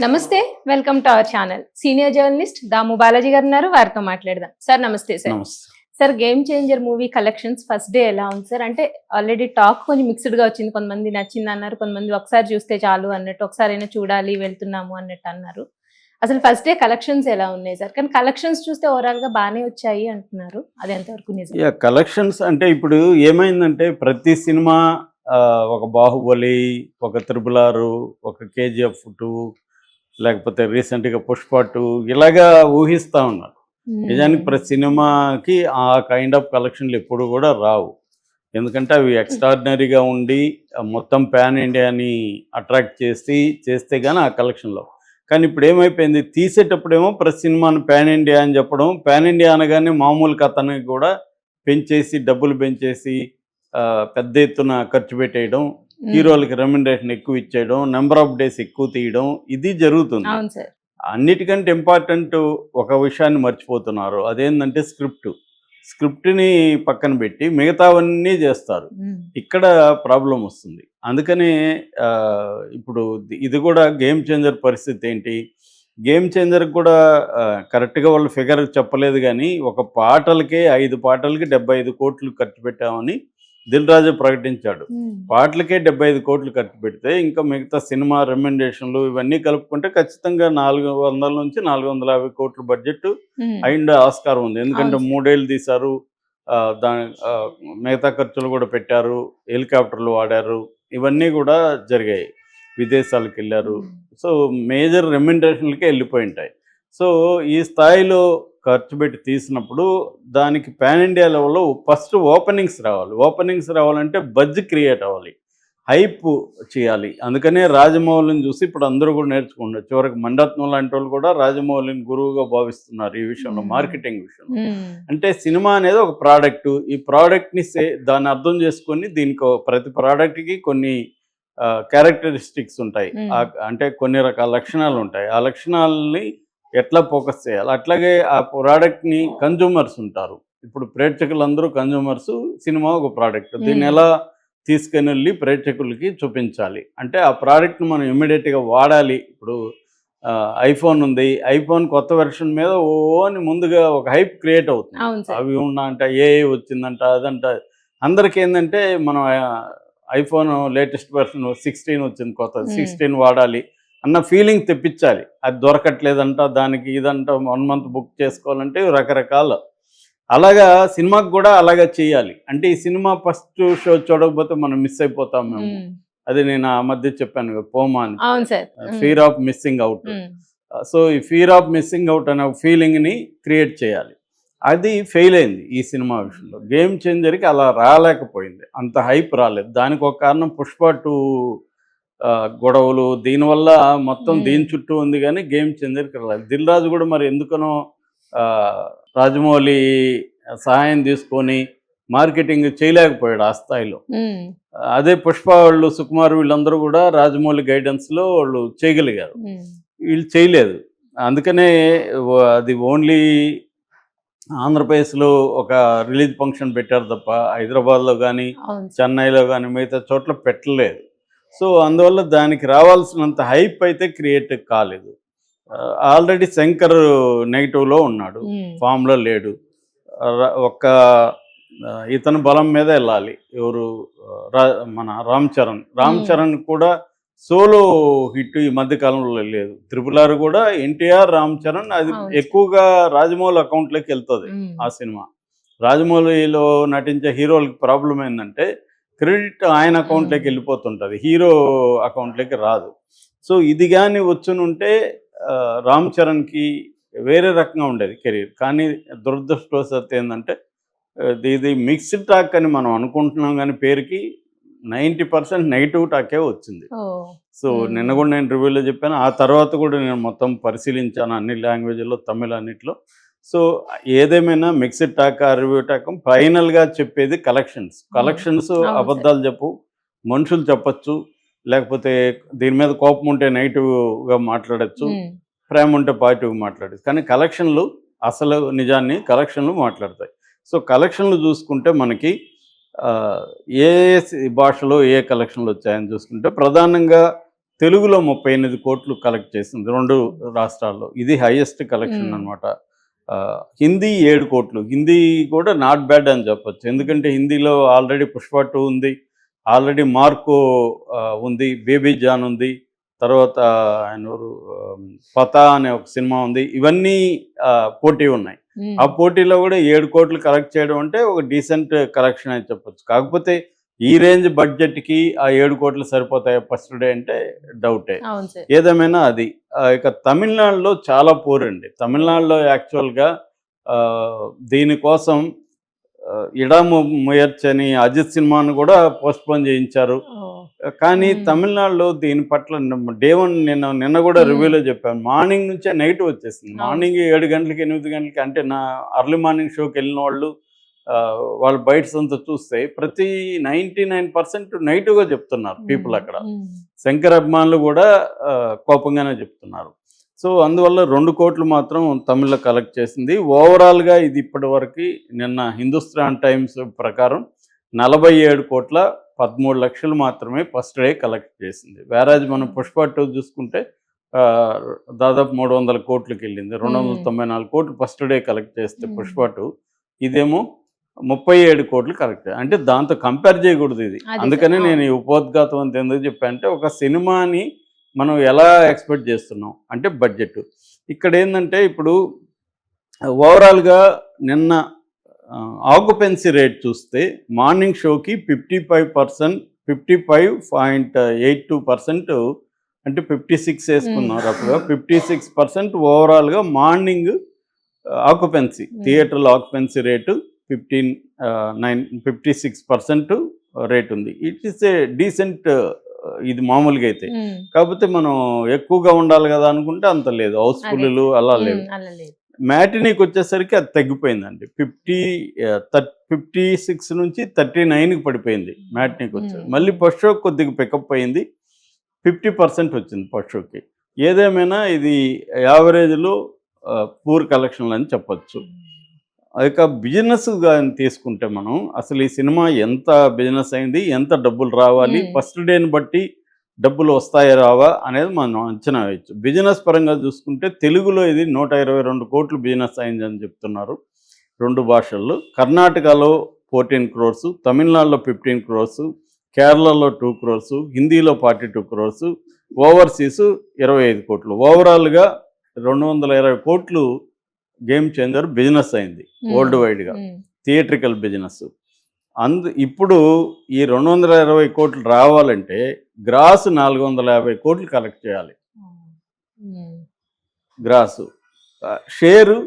నమస్తే. Welcome to our channel. Senior journalist Damu Balaji గారు ఉన్నారు. వారితో మాట్లాడదాం. సార్ నమస్తే సార్. నమస్తే. Sir game changer movie collections first day ఎలా ఉంది సార్? అంటే ఆల్రెడీ టాక్ కొంచెం మిక్స్డ్‌గా వచ్చింది. కొంతమంది నచ్చిందన్నారు. కొంతమంది ఒకసారి చూస్తే చాలు అన్నట్టు, ఒకసారైనా చూడాలి వెళ్తున్నాము అన్నట్టు అన్నారు. అసలు ఫస్ట్ డే కలెక్షన్స్ ఎలా ఉన్నాయి సార్? కానీ కలెక్షన్స్ చూస్తే ఓవరాల్‌గా బానే వచ్చాయి అంటున్నారు. అది ఎంతవరకు నిజం? కలెక్షన్స్ అంటే ఇప్పుడు ఏమైందంటే ప్రతి సినిమా ఒక 'బాహుబలి', ఒక 'త్రిబుల్ ఆర్', ఒక 'కేజీఎఫ్ 2' లేకపోతే రీసెంట్‌గా 'పుష్ప 2' ఇలాగా ఊహిస్తా ఉన్నారు. నిజానికి ప్రతి సినిమాకి ఆ కైండ్ ఆఫ్ కలెక్షన్లు ఎప్పుడు కూడా రావు. ఎందుకంటే అవి ఎక్స్ట్రాడినరీగా ఉండి మొత్తం పాన్ ఇండియాని అట్రాక్ట్ చేస్తే కానీ ఆ కలెక్షన్లో. కానీ ఇప్పుడు ఏమైపోయింది, తీసేటప్పుడేమో ప్రతి సినిమాను పాన్ ఇండియా అని చెప్పడం, పాన్ ఇండియా అనగానే మామూలు కథని కూడా పెంచేసి డబ్బులు పెంచేసి పెద్ద ఎత్తున ఖర్చు పెట్టేయడం, హీరోలకి రెమ్యునరేషన్ ఎక్కువ ఇచ్చేయడం, నెంబర్ ఆఫ్ డేస్ ఎక్కువ తీయడం, ఇది జరుగుతుంది. అవును సార్. అన్నిటికంటే ఇంపార్టెంట్ ఒక విషయాన్ని మర్చిపోతున్నారు. అదేంటంటే స్క్రిప్ట్ని పక్కన పెట్టి మిగతావన్నీ చేస్తారు. ఇక్కడ ప్రాబ్లం వస్తుంది. అందుకని ఇప్పుడు ఇది కూడా గేమ్ చేంజర్ పరిస్థితి ఏంటి, గేమ్ చేంజర్కి కూడా కరెక్ట్గా వాళ్ళు ఫిగర్ చెప్పలేదు, కానీ ఒక పాటలకే 5 పాటలకి 75 కోట్లు ఖర్చు పెట్టామని దిల్ రాజు ప్రకటించాడు. పాటలకే 75 కోట్లు ఖర్చు పెడితే ఇంకా మిగతా సినిమా రెమ్యునరేషన్లు ఇవన్నీ కలుపుకుంటే ఖచ్చితంగా 400 నుంచి 450 కోట్ల బడ్జెట్ అయిండే ఆస్కారం ఉంది. ఎందుకంటే 3 ఏళ్ళు తీశారు, దాని మిగతా ఖర్చులు కూడా పెట్టారు, హెలికాప్టర్లు వాడారు, ఇవన్నీ కూడా జరిగాయి, విదేశాలకు వెళ్ళారు. సో మేజర్ రెమ్యునరేషన్లకే వెళ్ళిపోయి ఉంటాయి. సో ఈ స్థాయిలో ఖర్చు పెట్టి తీసినప్పుడు దానికి పాన్ ఇండియా లెవెల్లో ఫస్ట్ ఓపెనింగ్స్ రావాలంటే బజ్ క్రియేట్ అవ్వాలి, హైప్ చేయాలి. అందుకనే రాజమౌళిని చూసి ఇప్పుడు అందరూ కూడా నేర్చుకుంటారు. చివరికి మణిరత్నం లాంటి వాళ్ళు కూడా రాజమౌళిని గురువుగా భావిస్తున్నారు ఈ విషయంలో, మార్కెటింగ్ విషయంలో. అంటే సినిమా అనేది ఒక ప్రోడక్ట్, ఈ ప్రోడక్ట్ని దాన్ని అర్థం చేసుకొని దీనికి ప్రతి ప్రోడక్ట్కి కొన్ని క్యారెక్టరిస్టిక్స్ ఉంటాయి, అంటే కొన్ని రకాల లక్షణాలు ఉంటాయి. ఆ లక్షణాలని ఎట్లా ఫోకస్ చేయాలి, అట్లాగే ఆ ప్రోడక్ట్ని కన్జ్యూమర్స్ ఉంటారు. ఇప్పుడు ప్రేక్షకులందరూ కన్జ్యూమర్స్, సినిమా ఒక ప్రోడక్ట్, దీన్ని ఎలా తీసుకుని వెళ్ళి ప్రేక్షకులకి చూపించాలి అంటే ఆ ప్రోడక్ట్ని మనం ఇమ్మీడియట్గా వాడాలి. ఇప్పుడు ఐఫోన్ ఉంది, ఐఫోన్ కొత్త వెర్షన్ మీద అని ముందుగా ఒక హైప్ క్రియేట్ అవుతుంది. అవి అంట ఏఐ వచ్చిందంట, అదంట. అందరికీ ఏంటంటే మనం ఐఫోన్ లేటెస్ట్ వెర్షన్ 16 వచ్చింది, కొత్తది 16 వాడాలి అన్న ఫీలింగ్ తెప్పించాలి. అది దొరకట్లేదంట, దానికి ఇదంట, 1 మంత్ బుక్ చేసుకోవాలంటే రకరకాల. అలాగా సినిమాకి కూడా అలాగా చేయాలి. అంటే ఈ సినిమా ఫస్ట్ షో చూడకపోతే మనం మిస్ అయిపోతాం మేము. అది నేను ఆ మధ్య చెప్పాను, పోమా అని, fear of missing out. So ఈ ఫియర్ ఆఫ్ మిస్సింగ్ అవుట్ అనే ఫీలింగ్ని క్రియేట్ చేయాలి. అది ఫెయిల్ అయింది ఈ సినిమా విషయంలో. గేమ్ చేంజర్కి అలా రాలేకపోయింది, అంత హైప్ రాలేదు. దానికి ఒక కారణం పుష్ప 2 గొడవలు, దీనివల్ల మొత్తం దీని చుట్టూ ఉంది, కానీ గేమ్ చేంజర్కి రాలేదు. దిల్ రాజు కూడా మరి ఎందుకనో రాజమౌళి సహాయం తీసుకొని మార్కెటింగ్ చేయలేకపోయాడు ఆ స్థాయిలో. అదే పుష్ప వాళ్ళు, సుకుమార్, వీళ్ళందరూ కూడా రాజమౌళి గైడెన్స్లో వాళ్ళు చేయగలిగారు, వీళ్ళు చేయలేదు. అందుకనే అది ఓన్లీ ఆంధ్రప్రదేశ్లో ఒక రిలీజ్ ఫంక్షన్ పెట్టారు తప్ప హైదరాబాద్లో కానీ చెన్నైలో కానీ మిగతా చోట్ల పెట్టలేదు. సో అందువల్ల దానికి రావాల్సినంత హైప్ అయితే క్రియేట్ కాలేదు. ఆల్రెడీ శంకర్ నెగిటివ్లో ఉన్నాడు, ఫామ్లో లేడు. ఒక్క ఇతను బలం మీద వెళ్ళాలి, ఎవరు, మన రామ్ చరణ్ కూడా సోలో హిట్ ఈ మధ్యకాలంలో లేదు. 3RR కూడా ఎన్టీఆర్, రామ్ చరణ్, అది ఎక్కువగా రాజమౌళి అకౌంట్లోకి వెళ్తుంది ఆ సినిమా. రాజమౌళిలో నటించే హీరోలకి ప్రాబ్లం ఏంటంటే క్రెడిట్ ఆయన అకౌంట్లోకి వెళ్ళిపోతుంటుంది, హీరో అకౌంట్లోకి రాదు. సో ఇది కానీ వచ్చునుంటే రామ్ చరణ్కి వేరే రకంగా ఉండేది కెరీర్. కానీ దురదృష్టవశాత్తు ఏంటంటే ఇది మిక్స్డ్ టాక్ అని మనం అనుకుంటున్నాం, కానీ పేరుకి 90% నెగిటివ్ టాకే వచ్చింది. సో నిన్న కూడా నేను రివ్యూలో చెప్పాను, ఆ తర్వాత కూడా నేను మొత్తం పరిశీలించాను అన్ని లాంగ్వేజ్లో, తమిళ అన్నిట్లో. సో ఏదేమైనా మిక్స్డ్ టాక్, రివ్యూ టాక్, ఫైనల్గా చెప్పేది కలెక్షన్స్. అబద్ధాలు చెప్పు, మనుషులు చెప్పచ్చు, లేకపోతే దీని మీద కోపం ఉంటే నెగిటివ్గా మాట్లాడచ్చు, ప్రేమ ఉంటే పాజిటివ్గా మాట్లాడచ్చు. కానీ కలెక్షన్లు అసలు నిజాన్ని కలెక్షన్లు మాట్లాడతాయి. సో కలెక్షన్లు చూసుకుంటే మనకి ఏ భాషలో ఏ కలెక్షన్లు వచ్చాయని చూసుకుంటే ప్రధానంగా తెలుగులో 38 కోట్లు కలెక్ట్ చేసింది 2 రాష్ట్రాల్లో. ఇది హైయెస్ట్ కలెక్షన్ అనమాట. హిందీ 7 కోట్లు. హిందీ కూడా నాట్ బ్యాడ్ అని చెప్పొచ్చు. ఎందుకంటే హిందీలో ఆల్రెడీ పుష్ప 2 ఉంది, ఆల్రెడీ మార్కో ఉంది, బేబీ జాన్ ఉంది, తర్వాత ఆయన పతా అనే ఒక సినిమా ఉంది. ఇవన్నీ పోటీ ఉన్నాయి. ఆ పోటీలో కూడా 7 కోట్లు కలెక్ట్ చేయడం అంటే ఒక డీసెంట్ కలెక్షన్ అని చెప్పొచ్చు. కాకపోతే ఈ రేంజ్ బడ్జెట్కి ఆ 7 కోట్లు సరిపోతాయి ఫస్ట్ డే అంటే డౌటే. ఏదేమైనా అది ఇక తమిళనాడులో చాలా పూర్ అండి. తమిళనాడులో యాక్చువల్గా దీనికోసం ఇడాము ముయర్చని అజిత్ సినిమాను కూడా పోస్ట్పోన్ చేయించారు. కానీ తమిళనాడులో దీని పట్ల డే 1 నిన్న కూడా రివ్యూలో చెప్పాను, మార్నింగ్ నుంచే నెగిటివ్ వచ్చేసింది. మార్నింగ్ 7 గంటలకి 8 గంటలకి అంటే నా అర్లీ మార్నింగ్ షోకి వెళ్ళిన వాళ్ళు బయట అంతా చూస్తే ప్రతి 99% నెగిటివ్గా చెప్తున్నారు పీపుల్. అక్కడ శంకర్ అభిమానులు కూడా కోపంగానే చెప్తున్నారు. సో అందువల్ల 2 కోట్లు మాత్రం తమిళ్లో కలెక్ట్ చేసింది. ఓవరాల్గా ఇది ఇప్పటి వరకు నిన్న హిందుస్థాన్ టైమ్స్ ప్రకారం 47 కోట్ల 13 లక్షలు మాత్రమే ఫస్ట్ డే కలెక్ట్ చేసింది. వేరాజ్ మనం పుష్ప 2 చూసుకుంటే దాదాపు 300 కోట్లకి వెళ్ళింది. 294 కోట్లు ఫస్ట్ డే కలెక్ట్ చేస్తే పుష్ప 2, ఇదేమో 37 కోట్లు కలెక్ట్. అంటే దాంతో కంపేర్ చేయకూడదు ఇది. అందుకనే నేను ఈ ఉపోద్ఘాతం అంత ఎందుకు చెప్పాను అంటే, ఒక సినిమాని మనం ఎలా ఎక్స్పెక్ట్ చేస్తున్నాం అంటే బడ్జెట్. ఇక్కడ ఏంటంటే ఇప్పుడు ఓవరాల్గా నిన్న ఆక్యుపెన్సీ రేట్ చూస్తే మార్నింగ్ షోకి 55.82% అంటే 56 వేసుకున్నారు. అప్పుడు 56% ఓవరాల్గా మార్నింగ్ ఆక్యుపెన్సీ, థియేటర్లో ఆక్యుపెన్సీ రేటు 56% రేట్ ఉంది. ఇట్ ఈస్ ఏ డీసెంట్, ఇది మామూలుగా అయితే. కాకపోతే మనం ఎక్కువగా ఉండాలి కదా అనుకుంటే అంత లేదు, హౌస్ఫుల్లు అలా లేవు. మ్యాటినీకి వచ్చేసరికి అది తగ్గిపోయిందండి. 56 నుంచి 39కి పడిపోయింది మ్యాటినీకి వచ్చేది. మళ్ళీ ఫస్ట్ షోకి కొద్దిగా పికప్ అయింది, 50% వచ్చింది ఫస్ట్ షోకి. ఏదేమైనా ఇది యావరేజ్లో పూర్ కలెక్షన్లు అని చెప్పచ్చు. ఇక బిజినెస్ కానీ తీసుకుంటే మనం అసలు ఈ సినిమా ఎంత బిజినెస్ అయింది, ఎంత డబ్బులు రావాలి, ఫస్ట్ డేని బట్టి డబ్బులు వస్తాయా రావా అనేది మనం అంచనా వేయచ్చు. బిజినెస్ పరంగా చూసుకుంటే తెలుగులో ఇది 122 కోట్లు బిజినెస్ అయిందని చెప్తున్నారు 2 భాషల్లో. కర్ణాటకలో 14 crores, తమిళనాడులో 15 crores, కేరళలో 2 crores, హిందీలో 42 crores, ఓవర్సీస్ 25 కోట్లు. ఓవరాల్గా 220 కోట్లు గేమ్ చేంజర్ బిజినెస్ అయింది వరల్డ్ వైడ్గా, థియేట్రికల్ బిజినెస్. ఇప్పుడు ఈ 220 కోట్లు రావాలంటే గ్రాస్ 450 కోట్లు కలెక్ట్ చేయాలి. గ్రాసు షేరు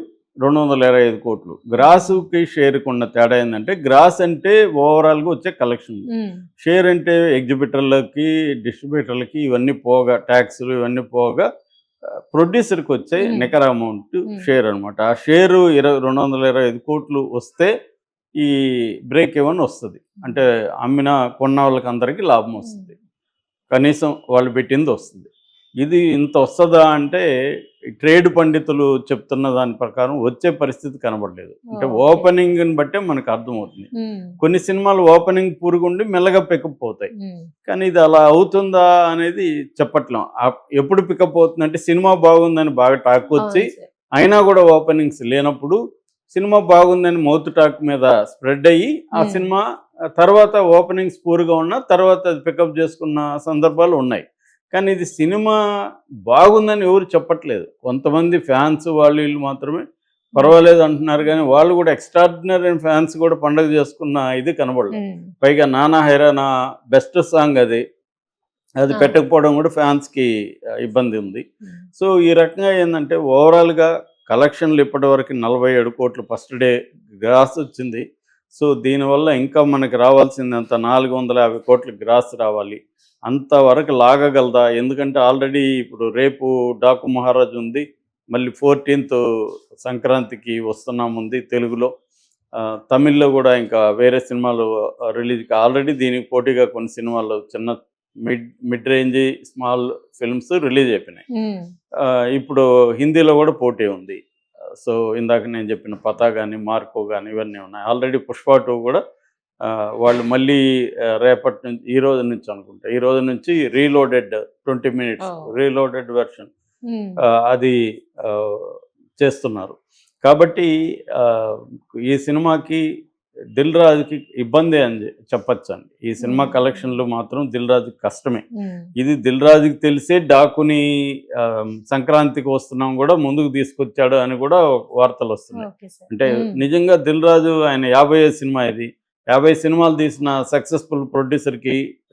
225 కోట్లు. గ్రాసుకి షేర్కి ఉన్న తేడా ఏంటంటే, గ్రాస్ అంటే ఓవరాల్గా వచ్చే కలెక్షన్, షేర్ అంటే ఎగ్జిబిటర్లకి డిస్ట్రిబ్యూటర్లకి ఇవన్నీ పోగా, ట్యాక్స్లు ఇవన్నీ పోగా ప్రొడ్యూసర్కి వచ్చే నికర అమౌంట్ షేర్ అనమాట. ఆ షేరు 225 కోట్లు వస్తే ఈ బ్రేక్ ఈవెన్ వస్తుంది. అంటే కొన్న వాళ్ళకి అందరికీ లాభం వస్తుంది, కనీసం వాళ్ళు పెట్టింది వస్తుంది. ఇది ఇంత వస్తుందా అంటే ట్రేడ్ పండితులు చెప్తున్న దాని ప్రకారం వచ్చే పరిస్థితి కనబడలేదు. అంటే ఓపెనింగ్ని బట్టే మనకు అర్థమవుతుంది. కొన్ని సినిమాలు ఓపెనింగ్ పూరుగుండి మెల్లగా పికప్ అవుతాయి, కానీ ఇది అలా అవుతుందా అనేది చెప్పట్లేం. ఎప్పుడు పికప్ అవుతుందంటే సినిమా బాగుందని బాగా టాక్ వచ్చి అయినా కూడా ఓపెనింగ్స్ లేనప్పుడు సినిమా బాగుందని మౌత్ టాక్ మీద స్ప్రెడ్ అయ్యి ఆ సినిమా తర్వాత ఓపెనింగ్స్ పూర్గా ఉన్న తర్వాత అది పికప్ చేసుకున్న సందర్భాలు ఉన్నాయి. కానీ ఇది సినిమా బాగుందని ఎవరు చెప్పట్లేదు. కొంతమంది ఫ్యాన్స్ వీళ్ళు మాత్రమే పర్వాలేదు అంటున్నారు, కానీ వాళ్ళు కూడా ఎక్స్ట్రాడినరీ ఫ్యాన్స్ కూడా పండగ చేసుకున్న ఇది కనబడలేదు. పైగా నానా హైరానా బెస్ట్ సాంగ్ అది పెట్టకపోవడం కూడా ఫ్యాన్స్కి ఇబ్బంది ఉంది. సో ఈ రకంగా ఏంటంటే ఓవరాల్గా కలెక్షన్లు ఇప్పటివరకు 47 కోట్లు ఫస్ట్ డే గ్రాస్ వచ్చింది. సో దీనివల్ల ఇంకా మనకి రావాల్సిందంత 450 కోట్ల గ్రాస్ రావాలి. అంతవరకు లాగగలదా? ఎందుకంటే ఆల్రెడీ ఇప్పుడు రేపు డాకు మహారాజ్ ఉంది, మళ్ళీ 14th సంక్రాంతికి వస్తున్నాముంది తెలుగులో. తమిళ్లో కూడా ఇంకా వేరే సినిమాలు రిలీజ్కి ఆల్రెడీ దీనికి పోటీగా కొన్ని సినిమాలు చిన్న mid range small films release అయిపోయినాయి. ఇప్పుడు హిందీలో కూడా పోటీ ఉంది. సో ఇందాక నేను చెప్పిన పతా కానీ మార్కో కానీ ఇవన్నీ ఉన్నాయి. ఆల్రెడీ పుష్ప 2 కూడా వాళ్ళు మళ్ళీ రేపటి నుంచి ఈ రోజు నుంచి అనుకుంటా ఈ రోజు నుంచి రీలోడెడ్ 20 minutes రీలోడెడ్ వెర్షన్ అది ఆ, చేస్తున్నారు. కాబట్టి ఆ, ఈ సినిమాకి దిల్ రాజుకి ఇబ్బంది అని చెప్పచ్చండి. ఈ సినిమా కలెక్షన్లు మాత్రం దిల్ రాజుకి కష్టమే. ఇది దిల్ రాజుకి తెలిసే డాకుని సంక్రాంతికి వస్తున్నాం కూడా ముందుకు తీసుకొచ్చాడు అని కూడా వార్తలు వస్తున్నాయి. Okay sir. అంటే నిజంగా దిల్ రాజు ఆయన 50 సినిమా ఇది. 50 సినిమాలు తీసిన సక్సెస్ఫుల్ ప్రొడ్యూసర్కి